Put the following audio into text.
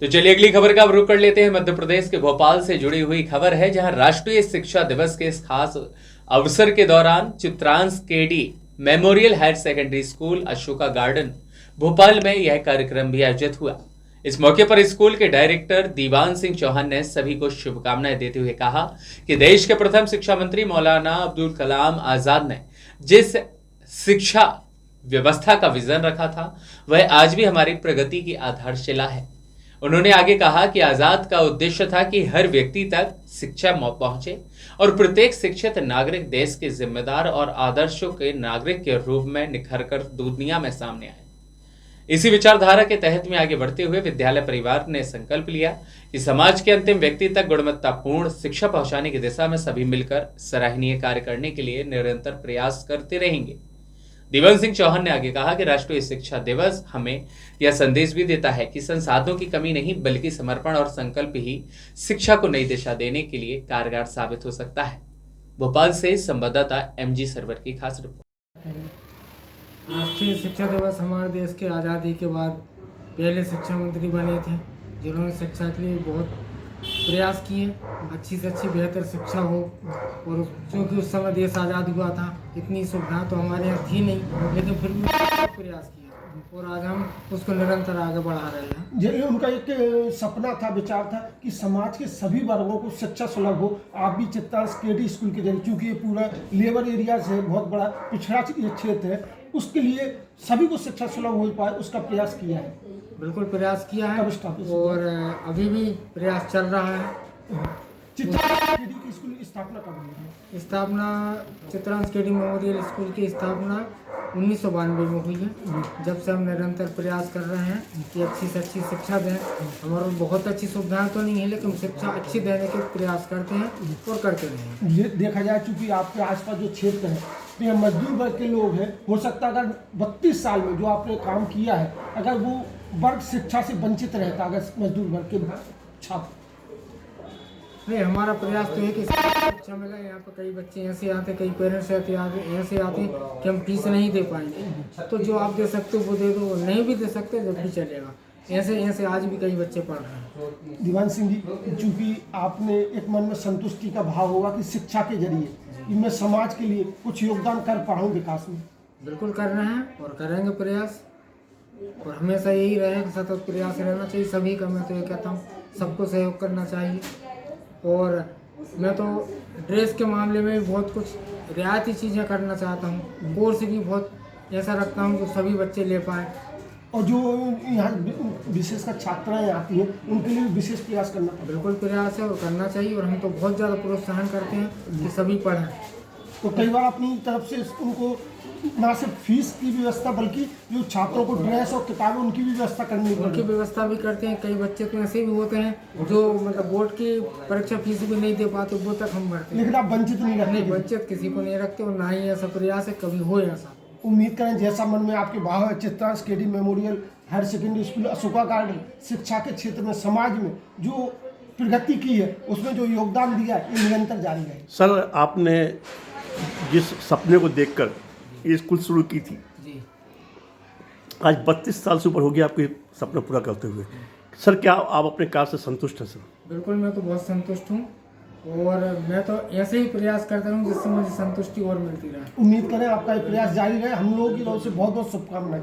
तो चलिए अगली खबर का रुख कर लेते हैं। मध्य प्रदेश के भोपाल से जुड़ी हुई खबर है, जहां राष्ट्रीय शिक्षा दिवस के इस खास अवसर के दौरान Chitransh KD memorial higher secondary school Ashoka garden Bhopal में यह कार्यक्रम भी आयोजित हुआ। इस मौके पर स्कूल के डायरेक्टर दीवान सिंह चौहान ने सभी को शुभकामनाएं देते हुए कहा कि देश के प्रथम शिक्षा मंत्री मौलाना अब्दुल कलाम आजाद ने जिस शिक्षा व्यवस्था का विजन रखा था, वह आज भी हमारी प्रगति की आधारशिला है। उन्होंने आगे कहा कि आजाद का उद्देश्य था कि हर व्यक्ति तक शिक्षा पहुंचे और प्रत्येक शिक्षित नागरिक देश के जिम्मेदार और आदर्शों के नागरिक के रूप में निखरकर दुनिया में सामने आए। इसी विचारधारा के तहत में आगे बढ़ते हुए विद्यालय परिवार ने संकल्प लिया कि समाज के अंतिम व्यक्ति तक गुणवत्तापूर्ण शिक्षा पहुंचाने की दिशा में सभी मिलकर सराहनीय कार्य करने के लिए निरंतर प्रयास करते रहेंगे। दीवान सिंह चौहान ने आगे कहा कि राष्ट्रीय शिक्षा दिवस हमें यह संदेश भी देता है कि संसाधनों की कमी नहीं बल्कि समर्पण और संकल्प ही शिक्षा को नई दिशा देने के लिए कारगर साबित हो सकता है। भोपाल से संवाददाता MG सरवर की खास रिपोर्ट। राष्ट्रीय शिक्षा दिवस हमारे देश के आज़ादी के बाद पहले शिक्षा मंत्री बने थे, जिन्होंने शिक्षा के लिए बहुत प्रयास किए, अच्छी से अच्छी बेहतर शिक्षा हो। और क्योंकि उस समय देश आज़ाद हुआ था, इतनी सुविधा तो हमारे यहाँ थी नहीं, लेकिन फिर भी प्रयास किया और आज हम उसको निरंतर आगे बढ़ा रहे हैं। ये उनका एक सपना था, विचार था कि समाज के सभी वर्गों को शिक्षा सुलभ हो। आप भी चित्रांश केडी स्कूल के जरिए, क्योंकि ये पूरा लेबर एरिया से बहुत बड़ा पिछड़ा क्षेत्र है, उसके लिए सभी को शिक्षा सुलभ हो पाए, उसका प्रयास किया है। बिल्कुल प्रयास किया है और अभी भी प्रयास चल रहा है। चित्रांश केडी की स्कूल की स्थापना कब हुई है? स्थापना चित्रांश केडी मेमोरियल स्कूल की स्थापना 1992 में हुई है। जब से हम निरंतर प्रयास कर रहे हैं कि अच्छी से अच्छी शिक्षा दें। हमारे बहुत अच्छी सुविधाएं तो नहीं है, लेकिन शिक्षा अच्छी देने के प्रयास करते हैं और करते रहें। ये देखा जाए, चूँकि आपके आसपास जो क्षेत्र है तो ये मजदूर वर्ग के लोग हैं, हो सकता है अगर 32 साल में जो आपने काम किया है, अगर वो वर्ग शिक्षा से वंचित रहता, अगर मजदूर वर्ग के छात्र। नहीं, हमारा प्रयास तो है कि शिक्षा मिले। यहाँ पर कई बच्चे ऐसे आते, कई पेरेंट्स ऐसे आते कि हम फीस नहीं दे पाएंगे, तो जो आप दे सकते हो वो दे दो, नहीं भी दे सकते जब भी चलेगा। ऐसे आज भी कई बच्चे पढ़ रहे हैं। दीवान सिंह जी, चूँकि आपने एक मन में संतुष्टि का भाव होगा कि शिक्षा के जरिए मैं समाज के लिए कुछ योगदान कर पाऊँ विकास में। बिल्कुल कर रहे हैं और करेंगे प्रयास, और हमेशा यही रहेगा, सतत प्रयास रहना चाहिए सभी का। मैं तो ये कहता हूँ सबको सहयोग करना चाहिए। और मैं तो ड्रेस के मामले में भी बहुत कुछ रियायती चीज़ें करना चाहता हूँ। कोर्स भी बहुत ऐसा रखता हूँ जो सभी बच्चे ले पाए। और जो यहाँ विशेषकर छात्राएँ आती हैं, उनके लिए विशेष प्रयास करना पड़ेगा। बिल्कुल प्रयास है और करना चाहिए, और हम तो बहुत ज़्यादा प्रोत्साहन करते हैं कि सभी पढ़ें। तो कई बार अपनी तरफ से उनको ना सिर्फ फीस की व्यवस्था बल्कि जो छात्रों को ड्रेस और किताबें उनकी भी व्यवस्था करनी पड़ती है। उनकी व्यवस्था भी करते हैं। कई बच्चे तो ऐसे भी होते हैं जो मतलब बोर्ड की परीक्षा फीस भी नहीं दे पाते, वो तक हम भरते हैं। लेकिन आप वंचित नहीं रखते? नहीं, वंचित किसी को नहीं रखते, और ना ही ऐसा प्रयास है कभी हो ऐसा। उम्मीद करें जैसा मन में आपके भाव है, Chitransh KD memorial higher secondary school Ashoka garden शिक्षा के क्षेत्र में समाज में जो प्रगति की है, उसमें जो योगदान दिया है, ये निरंतर जारी रहे। सर, आपने जिस सपने को देखकर ये स्कूल शुरू की थी जी, आज 32 साल से ऊपर हो गया आपके सपना पूरा करते हुए। सर, क्या आप अपने कार्य से संतुष्ट हैं? सर बिल्कुल, मैं तो बहुत संतुष्ट हूँ, और मैं तो ऐसे ही प्रयास करता हूँ जिससे मुझे संतुष्टि और मिलती रहे। उम्मीद करें आपका ये प्रयास जारी रहे। हम लोगों की ओर से बहुत बहुत शुभकामनाएं।